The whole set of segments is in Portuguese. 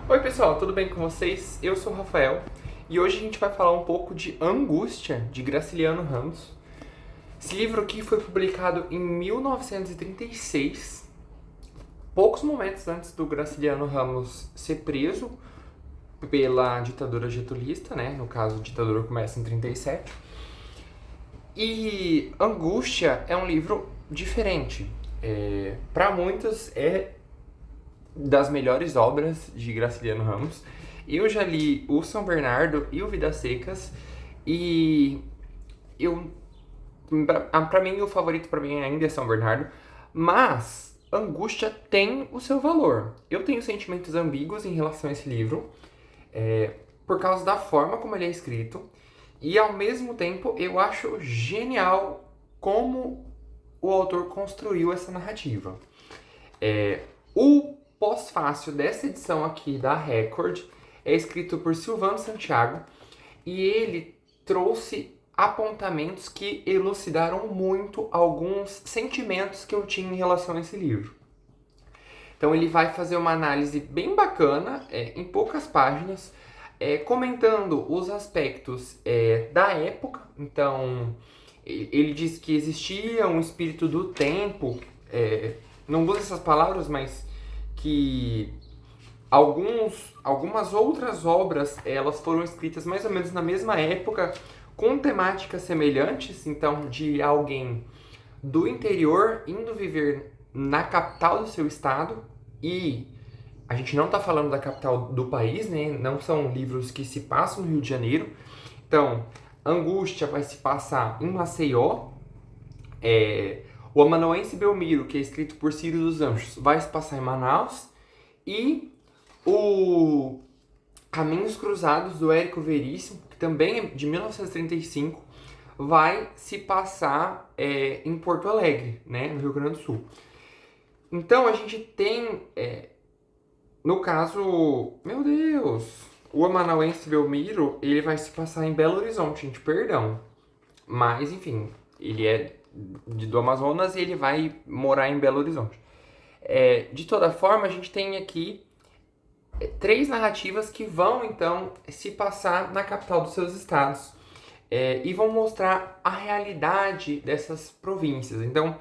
Oi pessoal, tudo bem com vocês? Eu sou o Rafael e hoje a gente vai falar um pouco de Angústia, de Graciliano Ramos. Esse livro aqui foi publicado em 1936, poucos momentos antes do Graciliano Ramos ser preso pela ditadura getulista, né? No caso, a ditadura começa em 37. E Angústia é um livro diferente. Para muitos é das melhores obras de Graciliano Ramos. Eu já li o São Bernardo e o Vidas Secas e eu para mim o favorito para mim ainda é São Bernardo, mas Angústia tem o seu valor. Eu tenho sentimentos ambíguos em relação a esse livro, por causa da forma como ele é escrito e ao mesmo tempo eu acho genial como o autor construiu essa narrativa. O pós-fácil dessa edição aqui da Record é escrito por Silvano Santiago e ele trouxe apontamentos que elucidaram muito alguns sentimentos que eu tinha em relação a esse livro. Então ele vai fazer uma análise bem bacana, em poucas páginas, comentando os aspectos da época. Então ele diz que existia um espírito do tempo, não usa essas palavras, mas que algumas outras obras elas foram escritas mais ou menos na mesma época, com temáticas semelhantes, então de alguém do interior indo viver na capital do seu estado, e a gente não está falando da capital do país, né? Não são livros que se passam no Rio de Janeiro. Então, Angústia vai se passar em Maceió, o Amanuense Belmiro, que é escrito por Ciro dos Anjos, vai se passar em Manaus, e o Caminhos Cruzados, do Érico Veríssimo, que também é de 1935, vai se passar em Porto Alegre, né, no Rio Grande do Sul. Então a gente tem, no caso, meu Deus, o Amanuense Belmiro, ele vai se passar em Belo Horizonte, gente, perdão. Mas, enfim, ele é do Amazonas e ele vai morar em Belo Horizonte. De toda forma, a gente tem aqui três narrativas que vão, então, se passar na capital dos seus estados e vão mostrar a realidade dessas províncias. Então,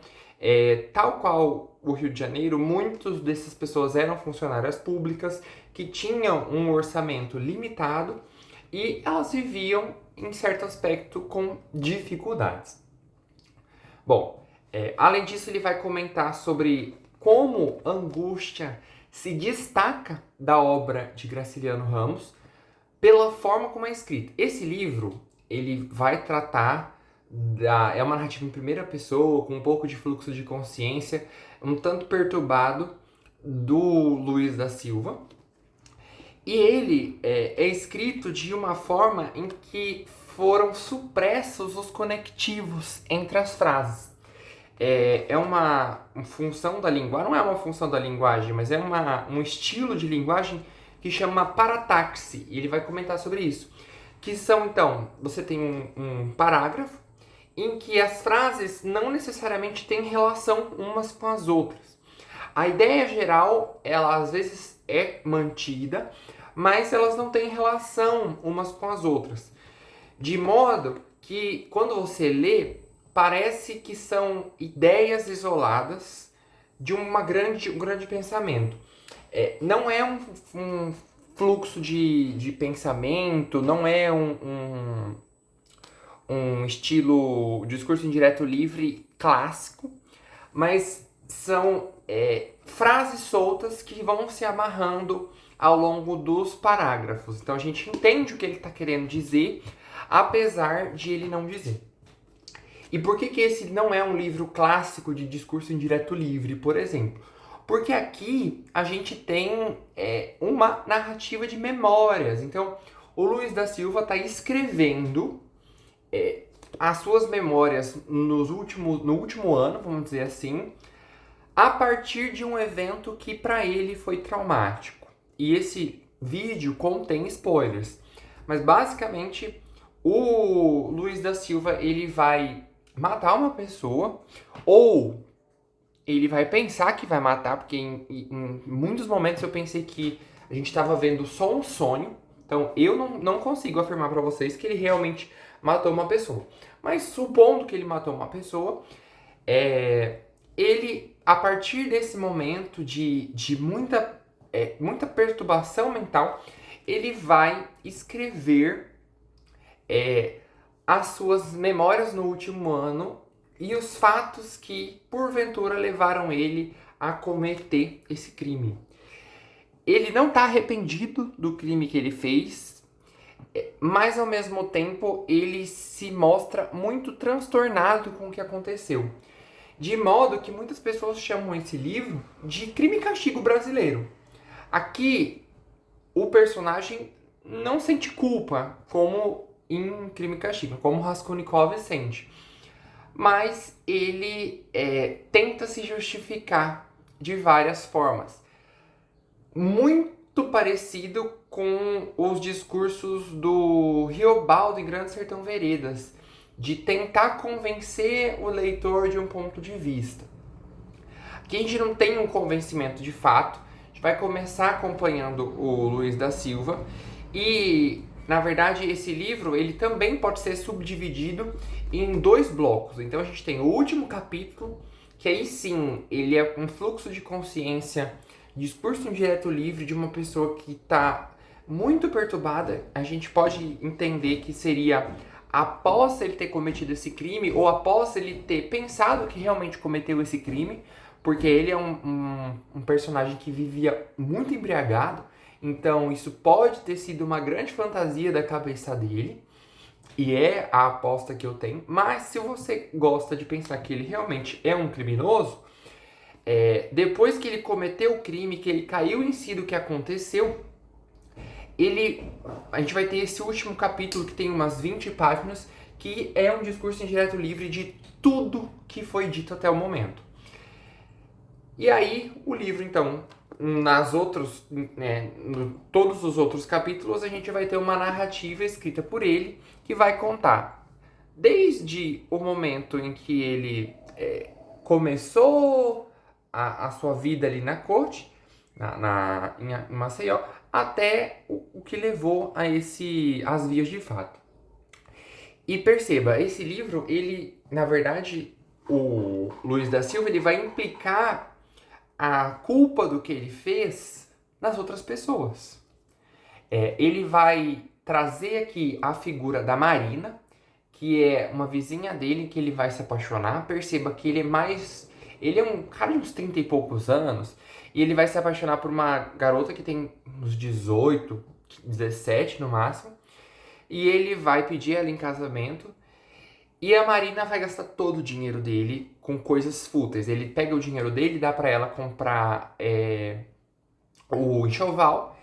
tal qual o Rio de Janeiro, muitas dessas pessoas eram funcionárias públicas que tinham um orçamento limitado e elas viviam, em certo aspecto, com dificuldades. Bom, além disso, ele vai comentar sobre como Angústia se destaca da obra de Graciliano Ramos pela forma como é escrito. Esse livro, ele vai tratar é uma narrativa em primeira pessoa, com um pouco de fluxo de consciência, um tanto perturbado, do Luiz da Silva. E ele é escrito de uma forma em que foram supressos os conectivos entre as frases. É uma função da linguagem, não é uma função da linguagem, mas é um estilo de linguagem que chama parataxe, e ele vai comentar sobre isso. Que são, então, você tem um parágrafo em que as frases não necessariamente têm relação umas com as outras. A ideia geral, ela às vezes é mantida, mas elas não têm relação umas com as outras. De modo que, quando você lê, parece que são ideias isoladas de um grande pensamento. Não é um fluxo de pensamento, não é um estilo discurso indireto livre clássico, mas são frases soltas que vão se amarrando ao longo dos parágrafos. Então a gente entende o que ele está querendo dizer, apesar de ele não dizer. E por que esse não é um livro clássico de discurso indireto livre, por exemplo? Porque aqui a gente tem uma narrativa de memórias. Então, o Luiz da Silva está escrevendo as suas memórias no último ano, vamos dizer assim, a partir de um evento que para ele foi traumático. E esse vídeo contém spoilers. Mas basicamente, o Luiz da Silva ele vai matar uma pessoa, ou ele vai pensar que vai matar, porque em muitos momentos eu pensei que a gente estava vendo só um sonho. Então eu não consigo afirmar para vocês que ele realmente matou uma pessoa. Mas supondo que ele matou uma pessoa, ele, a partir desse momento de muita perturbação mental, ele vai escrever as suas memórias no último ano e os fatos que, porventura, levaram ele a cometer esse crime. Ele não está arrependido do crime que ele fez, mas ao mesmo tempo ele se mostra muito transtornado com o que aconteceu. De modo que muitas pessoas chamam esse livro de Crime e Castigo brasileiro. Aqui, o personagem não sente culpa, como em Crime e Castigo, como Raskolnikov sente. Mas ele tenta se justificar de várias formas. Muito parecido com os discursos do Riobaldo em Grande Sertão Veredas, de tentar convencer o leitor de um ponto de vista. Aqui a gente não tem um convencimento de fato, a gente vai começar acompanhando o Luiz da Silva e, na verdade, esse livro ele também pode ser subdividido em 2 blocos. Então a gente tem o último capítulo, que aí sim ele é um fluxo de consciência, discurso indireto livre de uma pessoa que está muito perturbada. A gente pode entender que seria após ele ter cometido esse crime ou após ele ter pensado que realmente cometeu esse crime, porque ele é um personagem que vivia muito embriagado, então isso pode ter sido uma grande fantasia da cabeça dele, e é a aposta que eu tenho. Mas se você gosta de pensar que ele realmente é um criminoso, depois que ele cometeu o crime, que ele caiu em si do que aconteceu, a gente vai ter esse último capítulo que tem umas 20 páginas, que é um discurso indireto livre de tudo que foi dito até o momento. E aí, o livro, então, todos os outros capítulos, a gente vai ter uma narrativa escrita por ele, que vai contar desde o momento em que ele começou a sua vida ali na corte, em Maceió, até o que levou às vias de fato. E perceba, esse livro, ele, na verdade, o Luiz da Silva, ele vai implicar a culpa do que ele fez nas outras pessoas. Ele vai trazer aqui a figura da Marina, que é uma vizinha dele que ele vai se apaixonar. Perceba que ele é um cara de uns 30 e poucos anos, e ele vai se apaixonar por uma garota que tem uns 18, 17 no máximo, e ele vai pedir ela em casamento, e a Marina vai gastar todo o dinheiro dele com coisas fúteis. Ele pega o dinheiro dele, dá pra ela comprar o enxoval,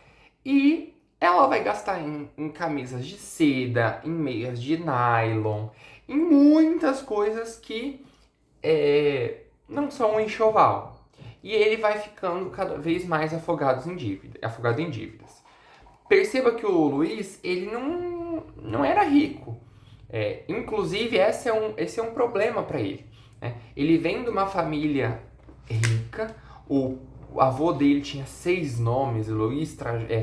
e ela vai gastar em camisas de seda, em meias de nylon, em muitas coisas que não são um enxoval. E ele vai ficando cada vez mais afogado em dívidas. Perceba que o Luiz, ele não era rico. Inclusive, esse é um problema para ele, né? Ele vem de uma família rica, o avô dele tinha 6 nomes, Luiz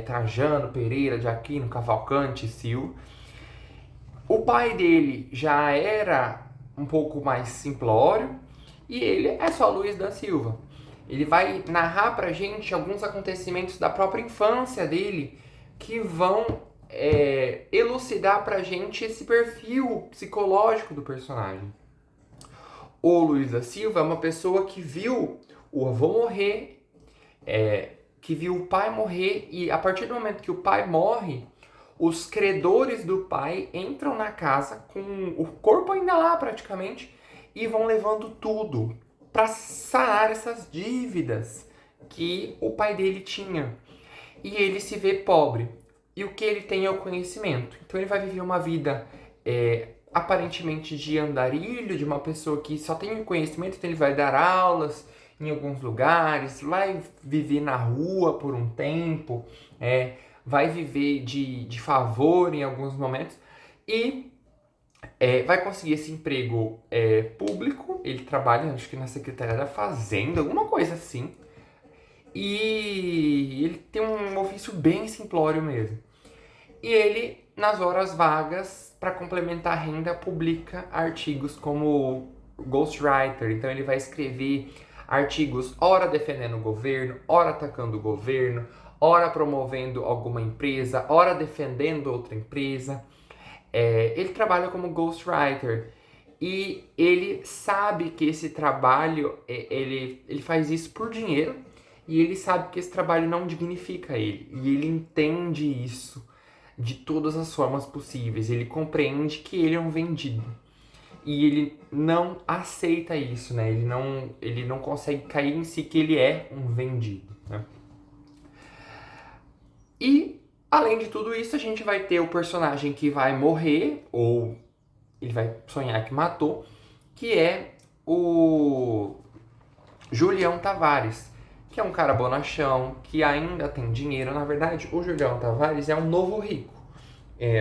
Trajano, Pereira de Aquino, Cavalcante, Silva. O pai dele já era um pouco mais simplório e ele é só Luiz da Silva. Ele vai narrar pra gente alguns acontecimentos da própria infância dele que vão elucidar pra gente esse perfil psicológico do personagem. O Luiz da Silva é uma pessoa que viu o avô morrer, que viu o pai morrer, e a partir do momento que o pai morre, os credores do pai entram na casa com o corpo ainda lá praticamente e vão levando tudo para sanar essas dívidas que o pai dele tinha. E ele se vê pobre. E o que ele tem é o conhecimento. Então ele vai viver uma vida aparentemente de andarilho, de uma pessoa que só tem o conhecimento, então ele vai dar aulas em alguns lugares, vai viver na rua por um tempo, vai viver de favor em alguns momentos e vai conseguir esse emprego público. Ele trabalha, acho que na Secretaria da Fazenda, alguma coisa assim. E ele tem um ofício bem simplório mesmo. E ele, nas horas vagas, para complementar a renda, publica artigos como ghostwriter. Então ele vai escrever artigos, ora defendendo o governo, ora atacando o governo, ora promovendo alguma empresa, ora defendendo outra empresa. Ele trabalha como ghostwriter e ele sabe que esse trabalho, ele faz isso por dinheiro e ele sabe que esse trabalho não dignifica ele. E ele entende isso de todas as formas possíveis. Ele compreende que ele é um vendido. E ele não aceita isso, né? Ele não consegue cair em si que ele é um vendido, né? E, além de tudo isso, a gente vai ter o personagem que vai morrer, ou ele vai sonhar que matou, que é o Julião Tavares, que é um cara bonachão, que ainda tem dinheiro. Na verdade, o Julião Tavares é um novo rico.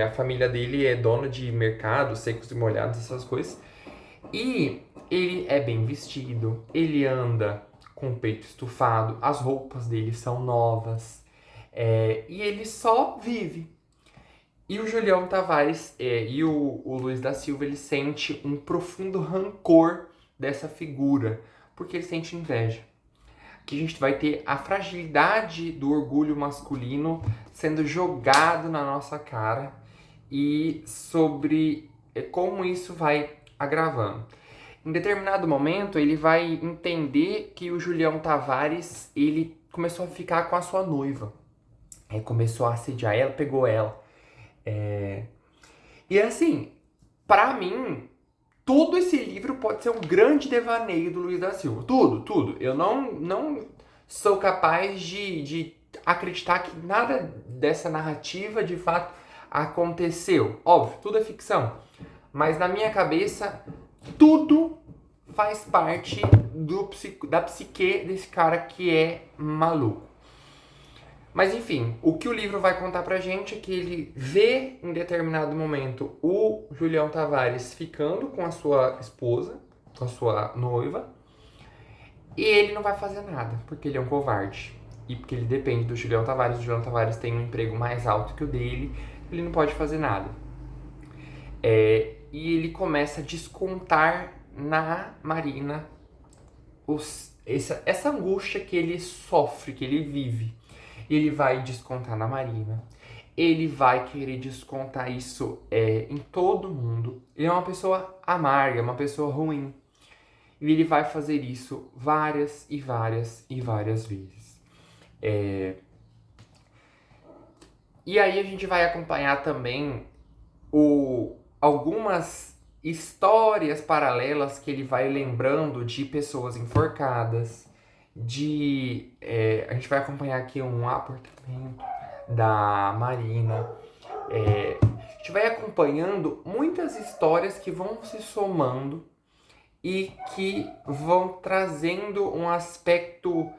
A família dele é dona de mercado, secos e molhados, essas coisas. E ele é bem vestido, ele anda com o peito estufado, as roupas dele são novas, e ele só vive. E o Julião Tavares e o Luiz da Silva, ele sente um profundo rancor dessa figura, porque ele sente inveja. Aqui a gente vai ter a fragilidade do orgulho masculino sendo jogado na nossa cara e sobre como isso vai agravando. Em determinado momento, ele vai entender que o Julião Tavares, ele começou a ficar com a sua noiva. Começou a assediar ela, pegou ela. E assim, pra mim, todo esse livro pode ser um grande devaneio do Luiz da Silva. Tudo. Eu não sou capaz de acreditar que nada dessa narrativa, de fato, aconteceu. Óbvio, tudo é ficção. Mas na minha cabeça, tudo faz parte da psique desse cara que é maluco. Mas enfim, o que o livro vai contar pra gente é que ele vê em determinado momento o Julião Tavares ficando com a sua esposa, com a sua noiva, e ele não vai fazer nada, porque ele é um covarde. E porque ele depende do Julião Tavares. O Julião Tavares tem um emprego mais alto que o dele, ele não pode fazer nada. E ele começa a descontar na Marina essa angústia que ele sofre, que ele vive. Ele vai descontar na Marina, ele vai querer descontar isso em todo mundo. Ele é uma pessoa amarga, uma pessoa ruim. E ele vai fazer isso várias e várias e várias vezes. E aí a gente vai acompanhar também algumas histórias paralelas que ele vai lembrando de pessoas enforcadas, a gente vai acompanhar aqui um apartamento da Marina. A gente vai acompanhando muitas histórias que vão se somando e que vão trazendo um aspecto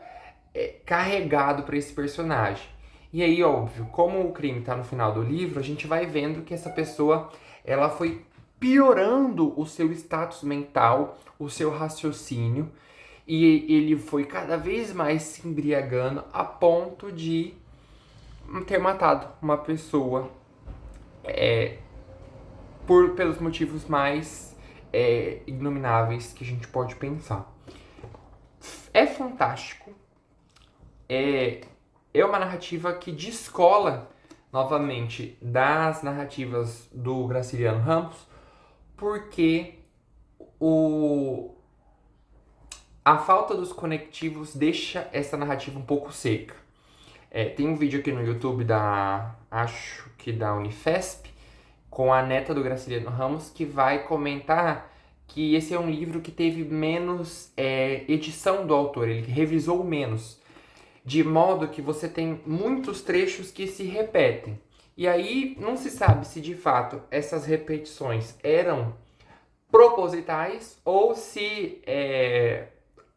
carregado para esse personagem. E aí, óbvio, como o crime está no final do livro, a gente vai vendo que essa pessoa ela foi piorando o seu status mental, o seu raciocínio, e ele foi cada vez mais se embriagando a ponto de ter matado uma pessoa pelos motivos mais ignomináveis que a gente pode pensar. É fantástico. É uma narrativa que descola novamente das narrativas do Graciliano Ramos, porque a falta dos conectivos deixa essa narrativa um pouco seca. Tem um vídeo aqui no YouTube acho que da Unifesp, com a neta do Graciliano Ramos, que vai comentar que esse é um livro que teve menos edição do autor, ele revisou menos, de modo que você tem muitos trechos que se repetem. E aí não se sabe se de fato essas repetições eram propositais ou se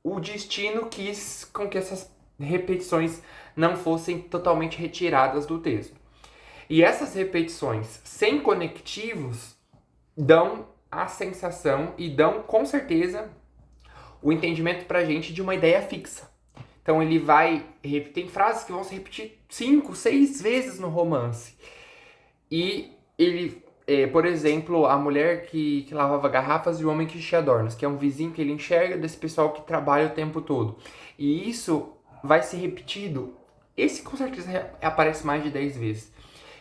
o destino quis com que essas repetições não fossem totalmente retiradas do texto. E essas repetições sem conectivos dão a sensação e dão com certeza o entendimento pra gente de uma ideia fixa. Então ele vai... Tem frases que vão se repetir 5, 6 vezes no romance. E ele... por exemplo, a mulher que lavava garrafas e o homem que enchia adornos, que é um vizinho que ele enxerga desse pessoal que trabalha o tempo todo. E isso vai ser repetido. Esse com certeza aparece mais de 10 vezes.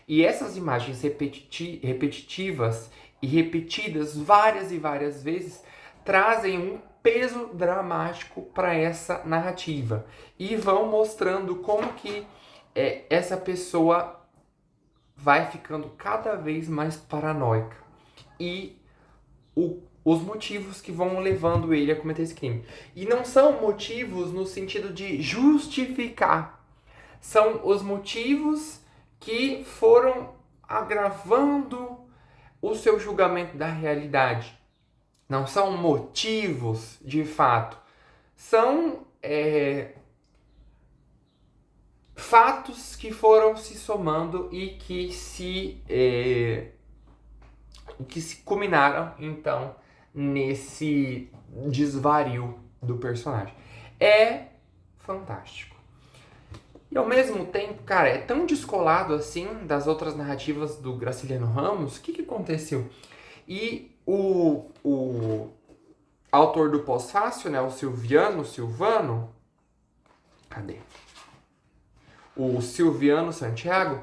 E essas imagens repetitivas e repetidas várias e várias vezes trazem um peso dramático para essa narrativa. E vão mostrando como que essa pessoa vai ficando cada vez mais paranoica. E os motivos que vão levando ele a cometer esse crime. E não são motivos no sentido de justificar. São os motivos que foram agravando o seu julgamento da realidade. Não são motivos de fato. São fatos que foram se somando e que se culminaram, então, nesse desvario do personagem. É fantástico. E ao mesmo tempo, cara, é tão descolado assim das outras narrativas do Graciliano Ramos. O que aconteceu? E o autor do Pós-Fácil, né, o Silvano, cadê? O Silviano Santiago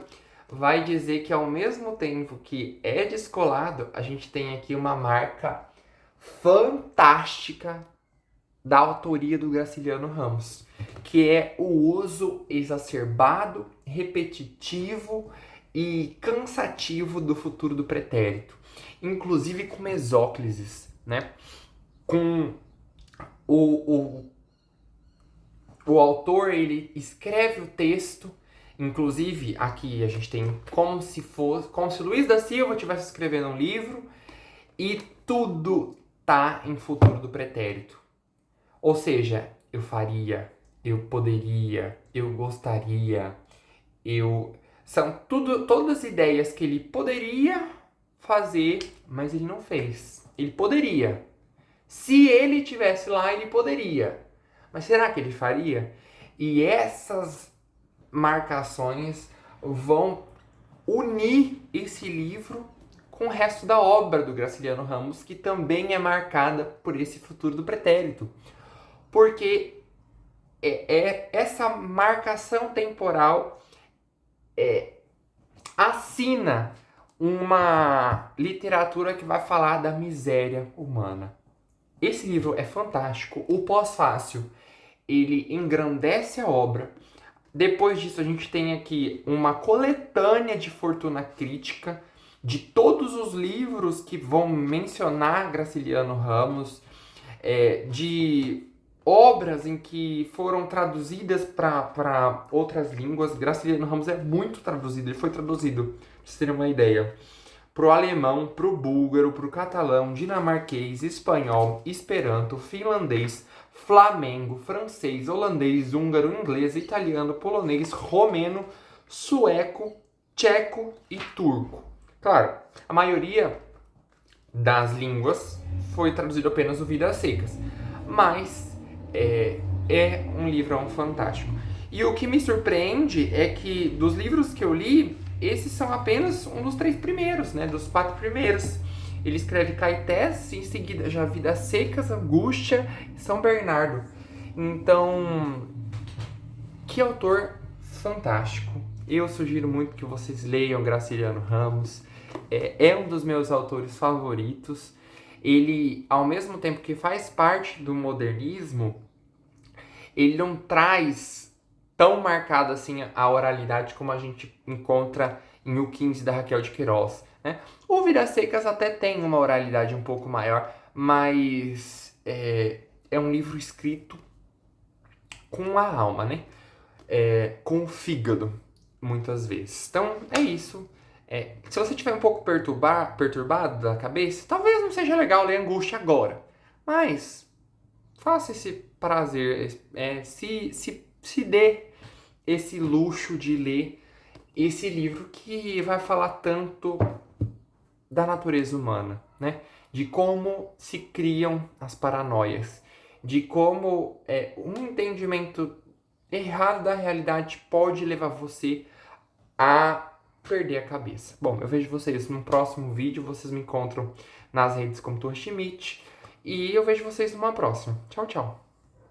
vai dizer que ao mesmo tempo que é descolado, a gente tem aqui uma marca fantástica da autoria do Graciliano Ramos, que é o uso exacerbado, repetitivo e cansativo do futuro do pretérito, inclusive com mesóclises, né? Com o autor, ele escreve o texto, inclusive aqui a gente tem como se Luiz da Silva estivesse escrevendo um livro, e tudo tá em futuro do pretérito. Ou seja, eu faria, eu poderia, eu gostaria, são todas ideias que ele poderia fazer, mas ele não fez. Ele poderia. Se ele tivesse lá, ele poderia. Mas será que ele faria? E essas marcações vão unir esse livro com o resto da obra do Graciliano Ramos, que também é marcada por esse futuro do pretérito. Porque essa marcação temporal assina uma literatura que vai falar da miséria humana. Esse livro é fantástico. O Pós-Fácil, ele engrandece a obra. Depois disso, a gente tem aqui uma coletânea de fortuna crítica de todos os livros que vão mencionar Graciliano Ramos, de obras em que foram traduzidas para outras línguas. Graciliano Ramos é muito traduzido, ele foi traduzido, pra vocês terem uma ideia, pro alemão, pro búlgaro, pro catalão, dinamarquês, espanhol, esperanto, finlandês, flamengo, francês, holandês, húngaro, inglês, italiano, polonês, romeno, sueco, tcheco e turco. Claro, a maioria das línguas foi traduzido apenas o Vidas Secas, mas é um livrão fantástico. E o que me surpreende é que dos livros que eu li, esses são apenas um dos 3 primeiros, né? Dos 4 primeiros. Ele escreve Caetés, em seguida já Vidas Secas, Angústia e São Bernardo. Então, que autor fantástico. Eu sugiro muito que vocês leiam Graciliano Ramos. É um dos meus autores favoritos. Ele, ao mesmo tempo que faz parte do modernismo, ele não traz tão marcado assim a oralidade como a gente encontra em O 15 da Raquel de Queiroz, né? O Vidas Secas até tem uma oralidade um pouco maior, mas é um livro escrito com a alma, né? Com o fígado, muitas vezes. Então, é isso. Se você estiver um pouco perturbado da cabeça, talvez não seja legal ler Angústia agora, mas faça esse prazer, se dê esse luxo de ler esse livro que vai falar tanto da natureza humana, né? De como se criam as paranoias, de como um entendimento errado da realidade pode levar você a perder a cabeça. Bom, eu vejo vocês no próximo vídeo. Vocês me encontram nas redes como Thor Schmidt. E eu vejo vocês numa próxima. Tchau, tchau.